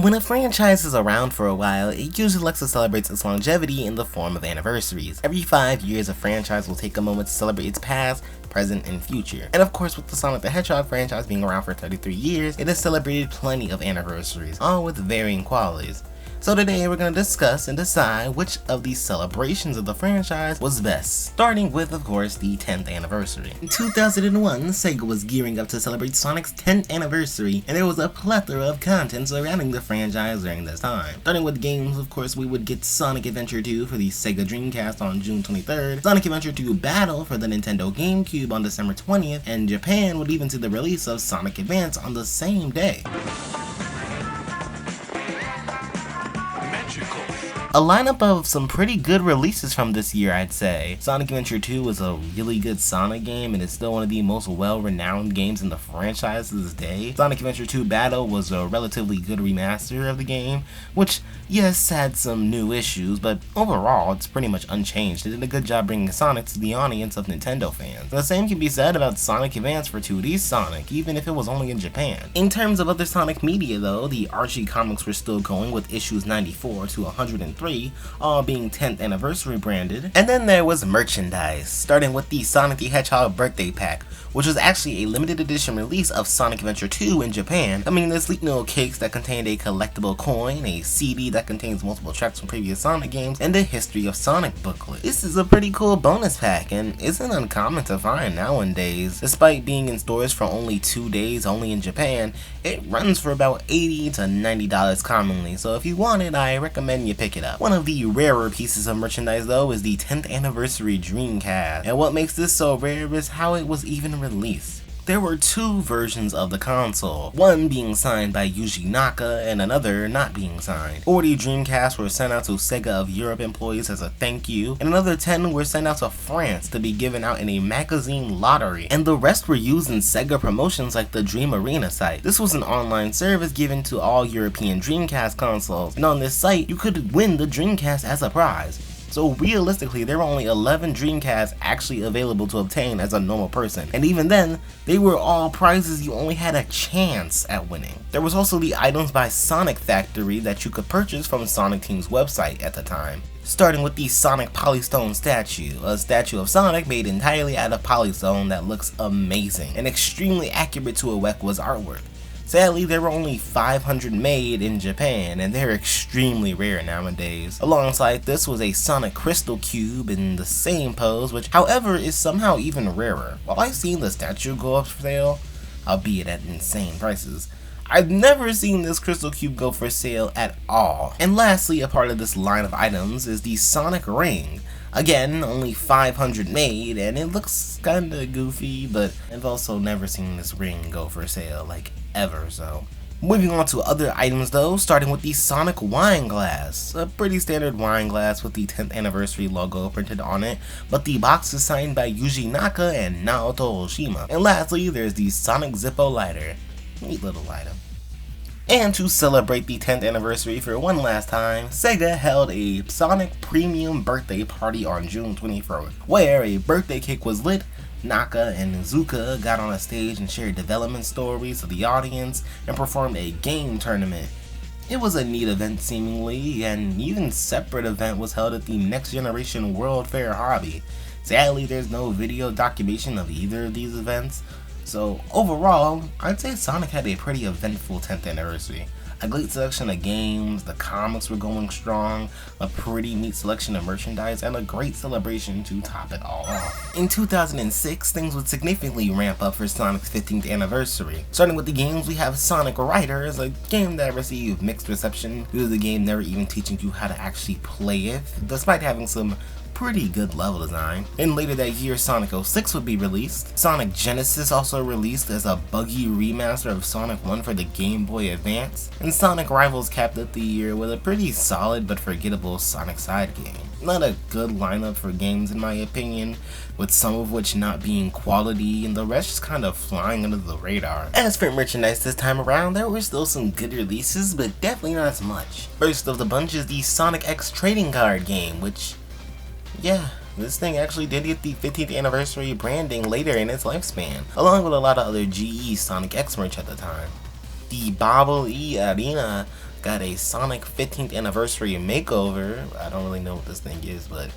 When a franchise is around for a while, it usually likes to celebrate its longevity in the form of anniversaries. Every 5 years, a franchise will take a moment to celebrate its past, present, and future. And of course, with the Sonic the Hedgehog franchise being around for 33 years, it has celebrated plenty of anniversaries, all with varying qualities. So today we're going to discuss and decide which of these celebrations of the franchise was best, starting with, of course, the 10th anniversary. In 2001, Sega was gearing up to celebrate Sonic's 10th anniversary, and there was a plethora of content surrounding the franchise during this time. Starting with games, of course, we would get Sonic Adventure 2 for the Sega Dreamcast on June 23rd, Sonic Adventure 2 Battle for the Nintendo GameCube on December 20th, and Japan would even see the release of Sonic Advance on the same day. A lineup of some pretty good releases from this year, I'd say. Sonic Adventure 2 was a really good Sonic game and is still one of the most well-renowned games in the franchise to this day. Sonic Adventure 2 Battle was a relatively good remaster of the game, which, yes, had some new issues, but overall, it's pretty much unchanged. It did a good job bringing Sonic to the audience of Nintendo fans. The same can be said about Sonic Advance for 2D Sonic, even if it was only in Japan. In terms of other Sonic media, though, the Archie comics were still going with issues 94 to 103, all being 10th anniversary branded. And then there was merchandise, starting with the Sonic the Hedgehog birthday pack, which was actually a limited edition release of Sonic Adventure 2 in Japan, coming in sleek little cakes that contained a collectible coin, a CD that contains multiple tracks from previous Sonic games, and a History of Sonic booklet. This is a pretty cool bonus pack and isn't uncommon to find nowadays. Despite being in stores for only 2 days only in Japan, it runs for about $80 to $90 commonly, so if you want it, I recommend you pick it up. One of the rarer pieces of merchandise though is the 10th anniversary Dreamcast, and what makes this so rare is how it was even released. There were two versions of the console, one being signed by Yuji Naka and another not being signed. 40 Dreamcasts were sent out to Sega of Europe employees as a thank you, and another 10 were sent out to France to be given out in a magazine lottery, and the rest were used in Sega promotions like the Dream Arena site. This was an online service given to all European Dreamcast consoles, and on this site you could win the Dreamcast as a prize. So realistically, there were only 11 Dreamcasts actually available to obtain as a normal person, and even then, they were all prizes you only had a chance at winning. There was also the items by Sonic Factory that you could purchase from Sonic Team's website at the time. Starting with the Sonic Polystone statue, a statue of Sonic made entirely out of polystone that looks amazing, and extremely accurate to Uequi's artwork. Sadly, there were only 500 made in Japan, and they're extremely rare nowadays. Alongside this was a Sonic Crystal Cube in the same pose, which however is somehow even rarer. While I've seen the statue go up for sale, albeit at insane prices, I've never seen this Crystal Cube go for sale at all. And lastly, a part of this line of items is the Sonic Ring. Again, only 500 made, and it looks kinda goofy, but I've also never seen this ring go for sale, like ever, so. Moving on to other items though, starting with the Sonic Wine Glass. A pretty standard wine glass with the 10th anniversary logo printed on it, but the box is signed by Yuji Naka and Naoto Oshima. And lastly, there's the Sonic Zippo lighter. Neat little item. And to celebrate the 10th anniversary for one last time, Sega held a Sonic Premium birthday party on June 24th, where a birthday cake was lit, Naka and Iizuka got on a stage and shared development stories to the audience and performed a game tournament. It was a neat event seemingly, and an even separate event was held at the Next Generation World Fair Hobby. Sadly, there's no video documentation of either of these events. So overall, I'd say Sonic had a pretty eventful 10th anniversary. A great selection of games, the comics were going strong, a pretty neat selection of merchandise, and a great celebration to top it all off. In 2006, things would significantly ramp up for Sonic's 15th anniversary. Starting with the games, we have Sonic Riders, a game that received mixed reception due to the game never even teaching you how to actually play it, despite having some pretty good level design. And later that year, Sonic 06 would be released. Sonic Genesis also released as a buggy remaster of Sonic 1 for the Game Boy Advance. And Sonic Rivals capped up the year with a pretty solid but forgettable Sonic side game. Not a good lineup for games in my opinion, with some of which not being quality and the rest just kind of flying under the radar. As for merchandise this time around, there were still some good releases, but definitely not as much. First of the bunch is the Sonic X trading card game, which, yeah, this thing actually did get the 15th anniversary branding later in its lifespan, along with a lot of other GE Sonic X merch at the time. The Bobble E Arena got a Sonic 15th anniversary makeover. I don't really know what this thing is, but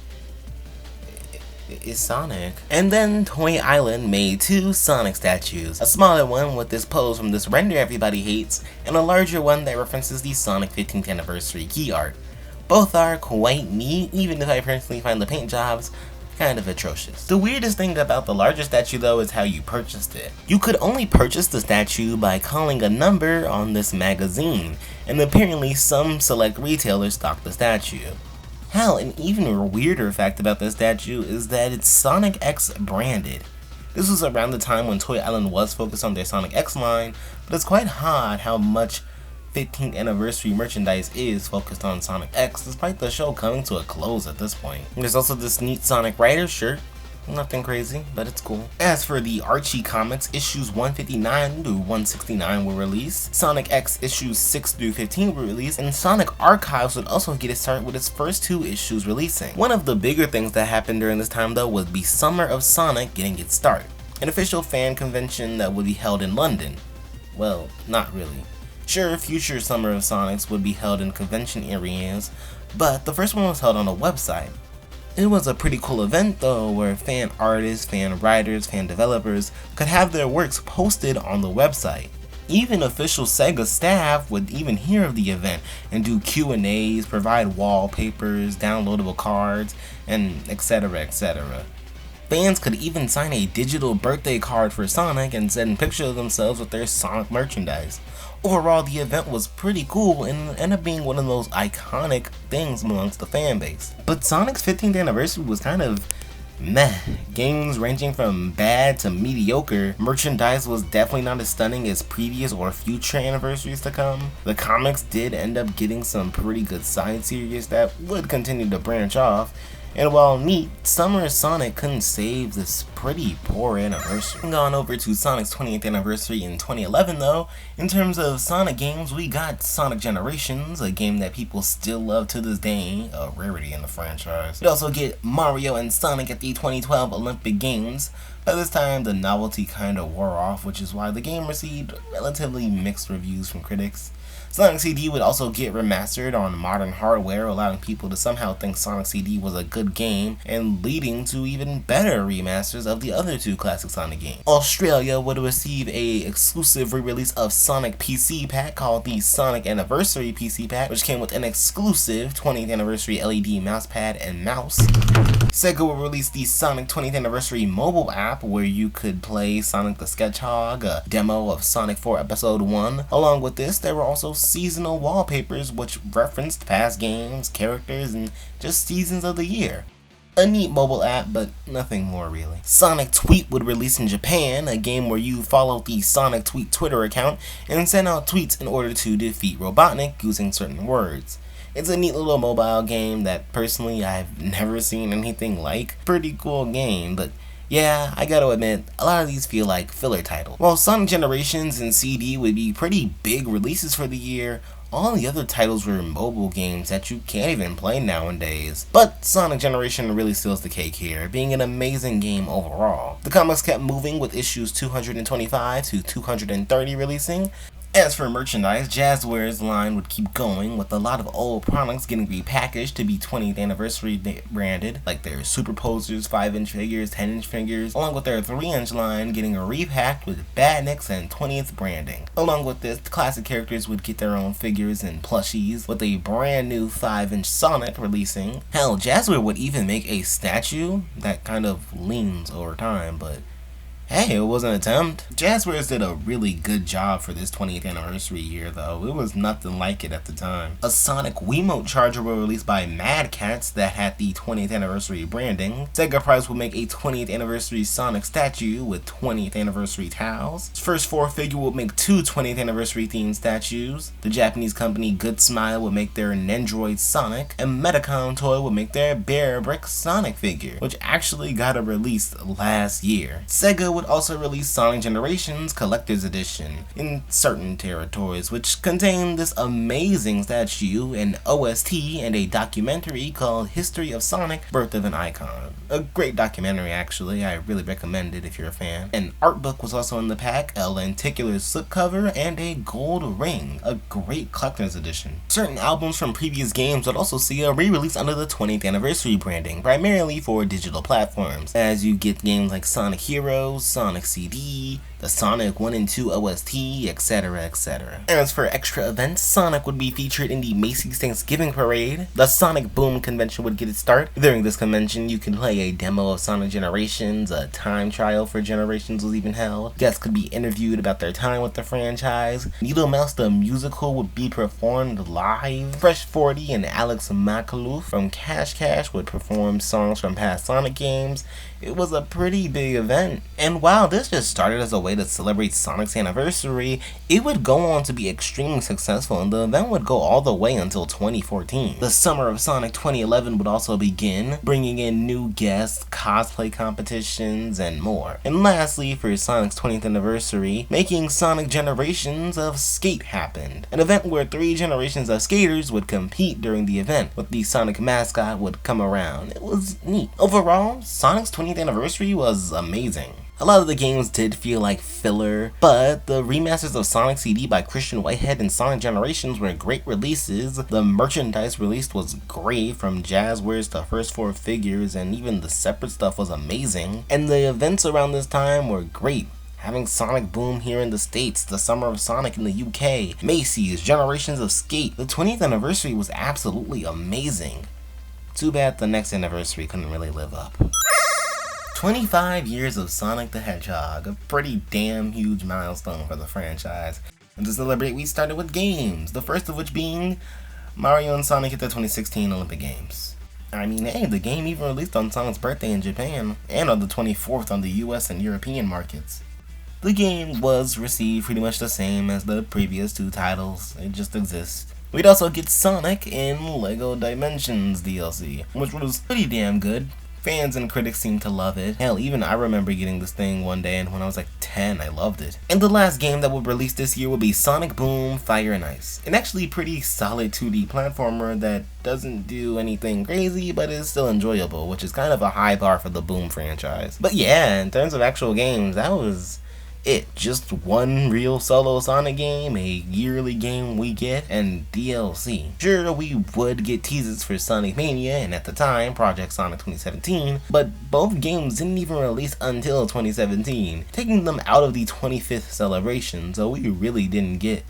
it's Sonic. And then Toy Island made 2 Sonic statues. A smaller one with this pose from this render everybody hates, and a larger one that references the Sonic 15th anniversary key art. Both are quite neat, even if I personally find the paint jobs kind of atrocious. The weirdest thing about the larger statue though is how you purchased it. You could only purchase the statue by calling a number on this magazine, and apparently some select retailers stock the statue. Hell, an even weirder fact about this statue is that it's Sonic X branded. This was around the time when Toy Island was focused on their Sonic X line, but it's quite odd how much 15th anniversary merchandise is focused on Sonic X, despite the show coming to a close at this point. There's also this neat Sonic Rider shirt. Nothing crazy, but it's cool. As for the Archie comics, issues 159 through 169 were released, Sonic X issues 6 through 15 were released, and Sonic Archives would also get a start with its first 2 issues releasing. One of the bigger things that happened during this time though was the Summer of Sonic getting its start, an official fan convention that would be held in London. Well, not really. Sure, future Summer of Sonics would be held in convention areas, but the first one was held on a website. It was a pretty cool event though, where fan artists, fan writers, fan developers could have their works posted on the website. Even official Sega staff would even hear of the event and do Q&As, provide wallpapers, downloadable cards, and etc, etc. Fans could even sign a digital birthday card for Sonic and send pictures of themselves with their Sonic merchandise. Overall, the event was pretty cool and ended up being one of those iconic things amongst the fan base. But Sonic's 15th anniversary was kind of meh. Games ranging from bad to mediocre. Merchandise was definitely not as stunning as previous or future anniversaries to come. The comics did end up getting some pretty good side series that would continue to branch off. And while neat, Summer of Sonic couldn't save this pretty poor anniversary. Moving on over to Sonic's 20th anniversary in 2011 though, in terms of Sonic games, we got Sonic Generations, a game that people still love to this day, a rarity in the franchise. We also get Mario and Sonic at the 2012 Olympic Games. By this time, the novelty kinda wore off, which is why the game received relatively mixed reviews from critics. Sonic CD would also get remastered on modern hardware, allowing people to somehow think Sonic CD was a good game, and leading to even better remasters of the other 2 classic Sonic games. Australia would receive a exclusive re-release of Sonic PC Pack called the Sonic Anniversary PC Pack, which came with an exclusive 20th anniversary LED mousepad and mouse. Sega will release the Sonic 20th anniversary mobile app, where you could play Sonic the Hedgehog, a demo of Sonic 4 Episode 1. Along with this, there were also seasonal wallpapers which referenced past games, characters, and just seasons of the year. A neat mobile app, but nothing more really. Sonic Tweet would release in Japan, a game where you follow the Sonic Tweet Twitter account and send out tweets in order to defeat Robotnik using certain words. It's a neat little mobile game that personally I've never seen anything like. Pretty cool game, but yeah, I gotta admit, a lot of these feel like filler titles. While Sonic Generations and CD would be pretty big releases for the year, all the other titles were mobile games that you can't even play nowadays. But Sonic Generation really steals the cake here, being an amazing game overall. The comics kept moving with issues 225 to 230 releasing. As for merchandise, Jazzware's line would keep going, with a lot of old products getting repackaged to be 20th anniversary branded, like their Superposers 5-inch figures, 10-inch figures, along with their 3-inch line getting repacked with Badniks and 20th branding. Along with this, the classic characters would get their own figures and plushies, with a brand new 5-inch Sonic releasing. Hell, Jazzware would even make a statue that kind of leans over time, but hey, it was an attempt. Jazzwares did a really good job for this 20th anniversary year though. It was nothing like it at the time. A Sonic Wiimote charger was released by Mad Catz that had the 20th anniversary branding. Sega Prize would make a 20th anniversary Sonic statue with 20th anniversary towels. First 4 Figure would make 2 20th anniversary themed statues. The Japanese company Good Smile would make their Nendroid Sonic, and Medicom Toy would make their Bear Brick Sonic figure, which actually got a release last year. Sega would would also release Sonic Generations Collector's Edition in certain territories, which contained this amazing statue, an OST, and a documentary called History of Sonic, Birth of an Icon. A great documentary, actually. I really recommend it if you're a fan. An art book was also in the pack, a lenticular slipcover, and a gold ring. A great collector's edition. Certain albums from previous games would also see a re-release under the 20th anniversary branding, primarily for digital platforms, as you get games like Sonic Heroes, Sonic CD, the Sonic 1 and 2 OST, etc, etc. As for extra events, Sonic would be featured in the Macy's Thanksgiving Parade. The Sonic Boom convention would get its start. During this convention, you could play a demo of Sonic Generations, a time trial for Generations was even held. Guests could be interviewed about their time with the franchise. Needle Mouse the musical would be performed live. Fresh 40 and Alex Makaluf from Cash Cash would perform songs from past Sonic games. It was a pretty big event. And while this just started as a way to celebrate Sonic's anniversary, it would go on to be extremely successful, and the event would go all the way until 2014. The Summer of Sonic 2011 would also begin, bringing in new guests, cosplay competitions, and more. And lastly, for Sonic's 20th anniversary, making Sonic Generations of Skate happened. An event where 3 generations of skaters would compete during the event, with the Sonic mascot would come around. It was neat. Overall, Sonic's 20th anniversary was amazing. A lot of the games did feel like filler, but the remasters of Sonic CD by Christian Whitehead and Sonic Generations were great releases. The merchandise released was great, from Jazzwares to First 4 figures, and even the separate stuff was amazing. And the events around this time were great. Having Sonic Boom here in the States, the Summer of Sonic in the UK, Macy's, Generations of Skate. The 20th anniversary was absolutely amazing. Too bad the next anniversary couldn't really live up. 25 years of Sonic the Hedgehog, a pretty damn huge milestone for the franchise. And to celebrate, we started with games, the first of which being Mario and Sonic at the 2016 Olympic Games. I mean, hey, the game even released on Sonic's birthday in Japan, and on the 24th on the US and European markets. The game was received pretty much the same as the previous 2 titles, it just exists. We'd also get Sonic in LEGO Dimensions DLC, which was pretty damn good. Fans and critics seem to love it. Hell, even I remember getting this thing one day, and when I was like 10, I loved it. And the last game that will release this year will be Sonic Boom Fire and Ice. An actually pretty solid 2D platformer that doesn't do anything crazy, but is still enjoyable, which is kind of a high bar for the Boom franchise. But yeah, in terms of actual games, that was it. Just one real solo Sonic game, a yearly game we get, and DLC. Sure, we would get teasers for Sonic Mania and at the time, Project Sonic 2017, but both games didn't even release until 2017, taking them out of the 25th celebration, so we really didn't get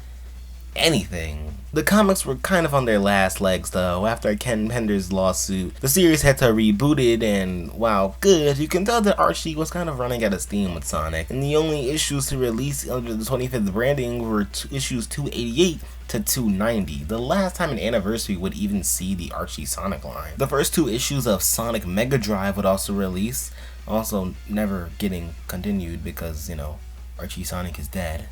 anything. The comics were kind of on their last legs though. After Ken Pender's lawsuit, the series had to reboot it, and while good, you can tell that Archie was kind of running out of steam with Sonic, and the only issues to release under the 25th branding were issues 288 to 290, the last time an anniversary would even see the Archie Sonic line. The first 2 issues of Sonic Mega Drive would also release, also never getting continued because, you know, Archie Sonic is dead.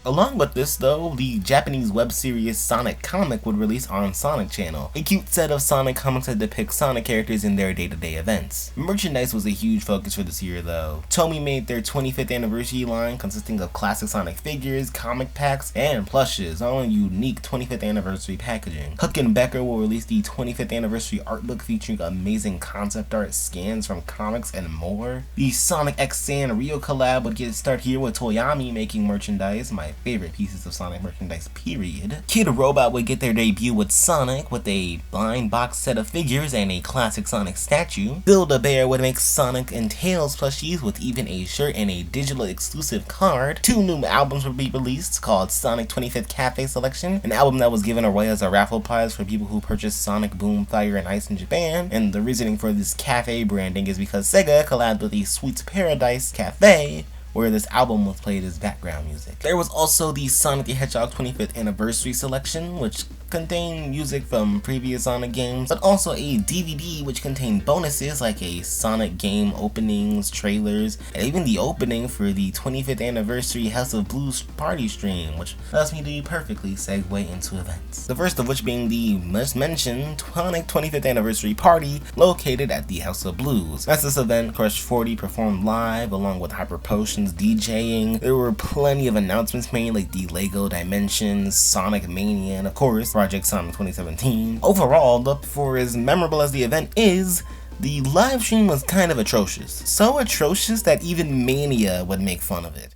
Along with this though, the Japanese web series Sonic Comic would release on Sonic Channel, a cute set of Sonic comics that depict Sonic characters in their day-to-day events. Merchandise was a huge focus for this year though. Tomy made their 25th anniversary line consisting of classic Sonic figures, comic packs, and plushes, all in unique 25th anniversary packaging. Hook and Becker will release the 25th anniversary art book featuring amazing concept art, scans from comics, and more. The Sonic X Sanrio collab would get its start here with Toyami making merchandise, my favorite pieces of Sonic merchandise, period. Kid Robot would get their debut with Sonic with a blind box set of figures and a classic Sonic statue. Build-A-Bear would make Sonic and Tails plushies with even a shirt and a digital exclusive card. 2 new albums would be released called Sonic 25th Cafe Selection, an album that was given away as a raffle prize for people who purchased Sonic Boom Fire and Ice in Japan, and the reasoning for this cafe branding is because Sega collabed with the Sweets Paradise Cafe, where this album was played as background music. There was also the Sonic the Hedgehog 25th Anniversary Selection, which contained music from previous Sonic games, but also a DVD which contained bonuses like a Sonic game openings, trailers, and even the opening for the 25th Anniversary House of Blues party stream, which allows me to perfectly segue into events. The first of which being the just mentioned Sonic 25th Anniversary Party located at the House of Blues. At this event, Crush 40 performed live along with Hyper Potion musicians DJing. There were plenty of announcements made like the LEGO Dimensions, Sonic Mania, and of course Project Sonic 2017. Overall, though, for as memorable as the event is, the live stream was kind of atrocious. So atrocious that even Mania would make fun of it.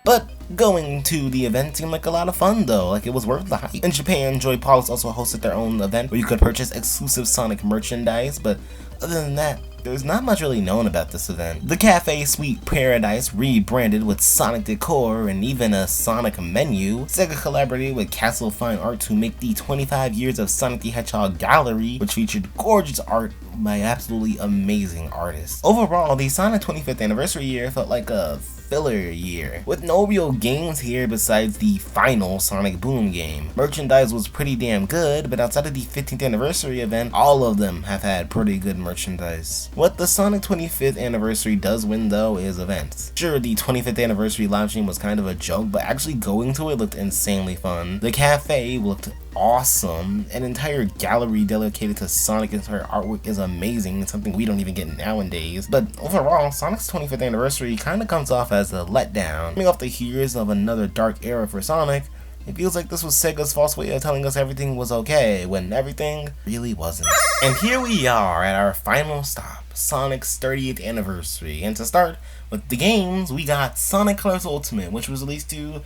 But going to the event seemed like a lot of fun though, like it was worth the hype. In Japan, Joy Polish also hosted their own event where you could purchase exclusive Sonic merchandise, but other than that, there's not much really known about this event. The Cafe Sweet Paradise rebranded with Sonic decor and even a Sonic menu. Sega collaborated with Castle Fine Art to make the 25 Years of Sonic the Hedgehog gallery, which featured gorgeous art by absolutely amazing artists. Overall, the Sonic 25th anniversary year felt like a filler year, with no real games here besides the final Sonic Boom game. Merchandise was pretty damn good, but outside of the 15th anniversary event, all of them have had pretty good merchandise. What the Sonic 25th anniversary does win though is events. Sure, the 25th anniversary live stream was kind of a joke, but actually going to it looked insanely fun. The cafe looked awesome. An entire gallery dedicated to Sonic and her artwork is amazing. It's something we don't even get nowadays. But overall, Sonic's 25th anniversary kind of comes off as a letdown. Coming off the heels of another dark era for Sonic, it feels like this was Sega's false way of telling us everything was okay, when everything really wasn't. And here we are at our final stop, Sonic's 30th anniversary. And to start with the games, we got Sonic Colors Ultimate, which was released to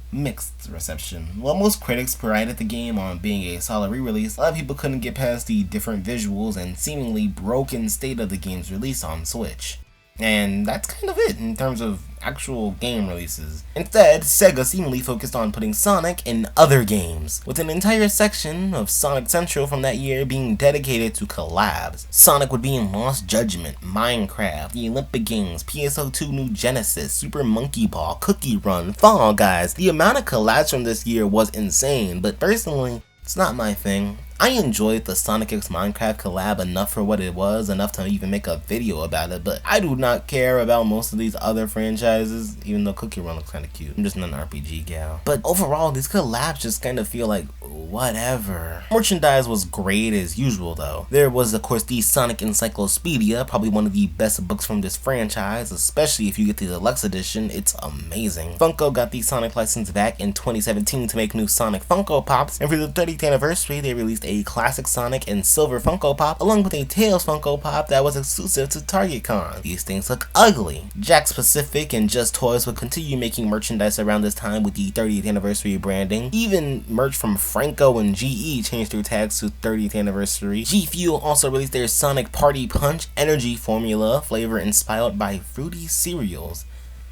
mixed reception. While most critics prided the game on being a solid re-release, a lot of people couldn't get past the different visuals and seemingly broken state of the game's release on Switch. And that's kind of it in terms of actual game releases. Instead, Sega seemingly focused on putting Sonic in other games, with an entire section of Sonic Central from that year being dedicated to collabs. Sonic would be in Lost Judgment, Minecraft, the Olympic Games, PSO2 New Genesis, Super Monkey Ball, Cookie Run, Fall Guys. The amount of collabs from this year was insane, but personally, it's not my thing. I enjoyed the Sonic X Minecraft collab enough for what it was, enough to even make a video about it, but I do not care about most of these other franchises, even though Cookie Run looks kinda cute. I'm just not an RPG gal. But overall, these collabs just kind of feel like whatever. Merchandise was great as usual though. There was of course the Sonic Encyclopedia, probably one of the best books from this franchise, especially if you get the deluxe edition, it's amazing. Funko got the Sonic license back in 2017 to make new Sonic Funko Pops, and for the 30th anniversary they released a classic Sonic and Silver Funko Pop along with a Tails Funko Pop that was exclusive to Target Con. These things look ugly. Jakks Pacific and Just Toys would continue making merchandise around this time with the 30th anniversary branding. Even merch from Franco and GE changed their tags to 30th anniversary. G Fuel also released their Sonic Party Punch energy formula, flavor inspired by fruity cereals.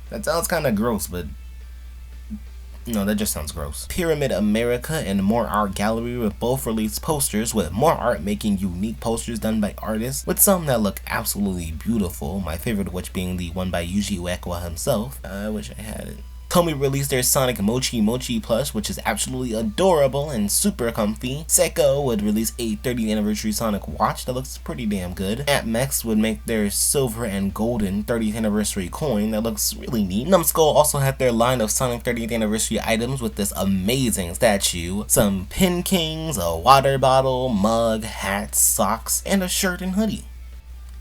That sounds kinda gross, but no, that just sounds gross. Pyramid America and More Art Gallery with both released posters, with More Art making unique posters done by artists, with some that look absolutely beautiful, my favorite of which being the one by Yuji Uekawa himself. I wish I had it. Tomy released their Sonic Mochi Mochi plush, which is absolutely adorable and super comfy. Seiko would release a 30th anniversary Sonic watch that looks pretty damn good. Atmex would make their silver and golden 30th anniversary coin that looks really neat. Numbskull also had their line of Sonic 30th anniversary items with this amazing statue, some pin kings, a water bottle, mug, hats, socks, and a shirt and hoodie.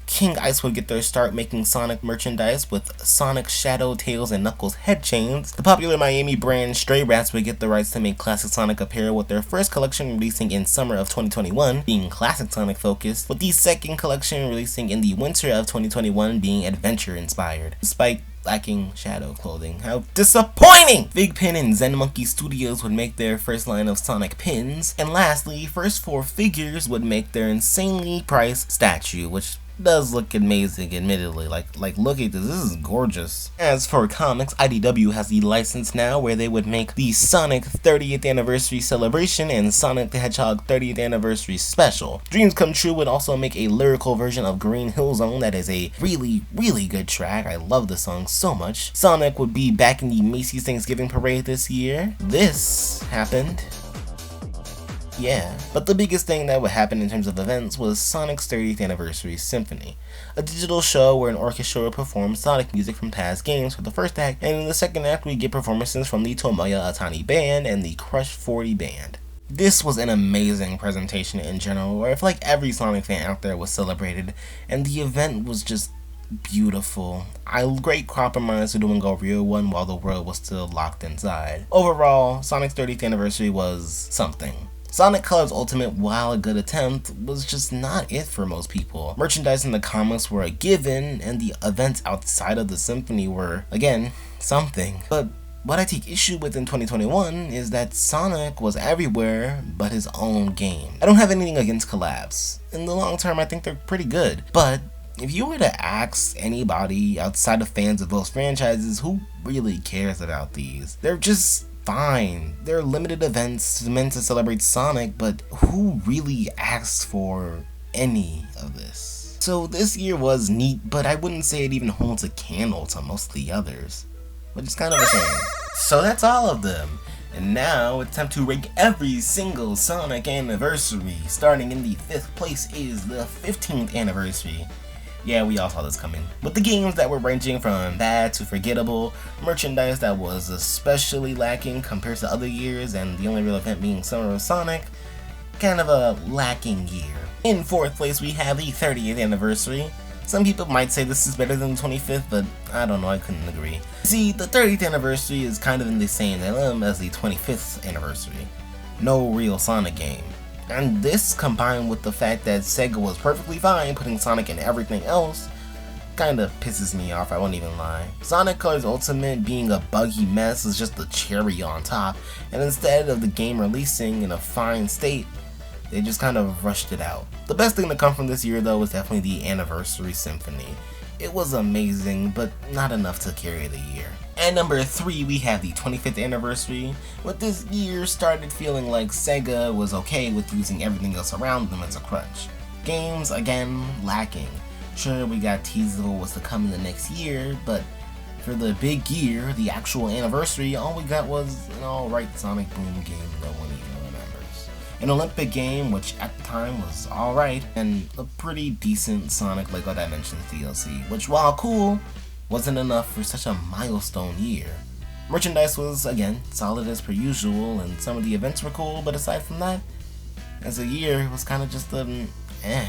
King Ice would get their start making Sonic merchandise with Sonic, Shadow, Tails, and Knuckles head chains. The popular Miami brand Stray Rats would get the rights to make classic Sonic apparel, with their first collection releasing in summer of 2021 being classic Sonic focused, with the second collection releasing in the winter of 2021 being adventure inspired. Despite lacking Shadow clothing. How disappointing! Big Pin and Zen Monkey Studios would make their first line of Sonic pins. And lastly, First 4 Figures would make their insanely priced statue, which does look amazing, admittedly. Like look at this is gorgeous. As for comics, IDW has the license now where they would make the Sonic 30th Anniversary Celebration and Sonic the Hedgehog 30th Anniversary Special. Dreams Come True would also make a lyrical version of Green Hill Zone that is a really good track. I love the song so much. Sonic would be back in the Macy's Thanksgiving Parade this year. This happened. Yeah, but the biggest thing that would happen in terms of events was Sonic's 30th Anniversary Symphony, a digital show where an orchestra would perform Sonic music from past games for the first act, and in the second act we get performances from the Tomoya Atani Band and the Crush 40 Band. This was an amazing presentation in general, where I feel like every Sonic fan out there was celebrated, and the event was just beautiful. Great compromise to doing a real one while the world was still locked inside. Overall, Sonic's 30th anniversary was something. Sonic Colors Ultimate, while a good attempt, was just not it for most people. Merchandise and the comics were a given, and the events outside of the symphony were, again, something. But what I take issue with in 2021 is that Sonic was everywhere but his own game. I don't have anything against collabs. In the long term, I think they're pretty good. But if you were to ask anybody outside of fans of those franchises who really cares about these, they're just fine. They're limited events meant to celebrate Sonic, but who really asks for any of this? So this year was neat, but I wouldn't say it even holds a candle to most of the others, which is kind of a shame. So that's all of them. And now it's time to rank every single Sonic anniversary. Starting in the 5th place is the 15th anniversary. Yeah, we all saw this coming. With the games that were ranging from bad to forgettable, merchandise that was especially lacking compared to other years, and the only real event being Summer of Sonic, kind of a lacking year. In 4th place we have the 30th anniversary. Some people might say this is better than the 25th, but I don't know, I couldn't agree. See, the 30th anniversary is kind of in the same dilemma as the 25th anniversary. No real Sonic game. And this, combined with the fact that Sega was perfectly fine putting Sonic in everything else, kinda pisses me off, I won't even lie. Sonic Colors Ultimate being a buggy mess is just the cherry on top, and instead of the game releasing in a fine state, they just kind of rushed it out. The best thing to come from this year though was definitely the Anniversary Symphony. It was amazing, but not enough to carry the year. At number 3 we have the 25th anniversary. With this year started feeling like Sega was okay with using everything else around them as a crutch. Games, again, lacking. Sure, we got teased of what was to come in the next year, but for the big year, the actual anniversary, all we got was an alright Sonic Boom game no one even remembers. An Olympic game, which at the time was alright, and a pretty decent Sonic Lego Dimensions DLC, which while cool, wasn't enough for such a milestone year. Merchandise was, again, solid as per usual, and some of the events were cool, but aside from that, as a year, it was kinda just eh.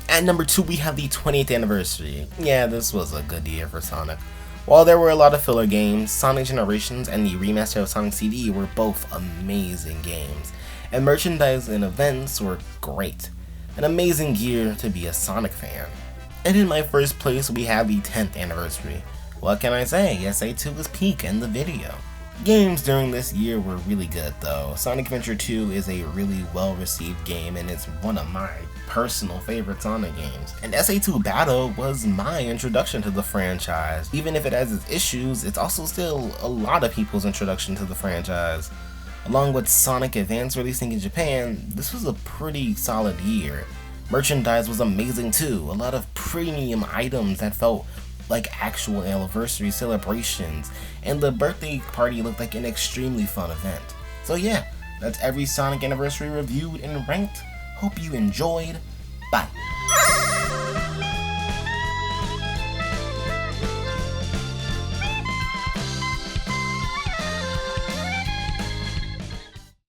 At number 2 we have the 20th anniversary. Yeah, this was a good year for Sonic. While there were a lot of filler games, Sonic Generations and the remaster of Sonic CD were both amazing games, and merchandise and events were great. An amazing year to be a Sonic fan. And in my first place we have the 10th anniversary. What can I say? SA2 was peak in the video. Games during this year were really good though. Sonic Adventure 2 is a really well received game and it's one of my personal favorite Sonic games. And SA2 Battle was my introduction to the franchise. Even if it has its issues, it's also still a lot of people's introduction to the franchise. Along with Sonic Advance releasing in Japan, this was a pretty solid year. Merchandise was amazing too, a lot of premium items that felt like actual anniversary celebrations, and the birthday party looked like an extremely fun event. So yeah, that's every Sonic anniversary reviewed and ranked. Hope you enjoyed. Bye.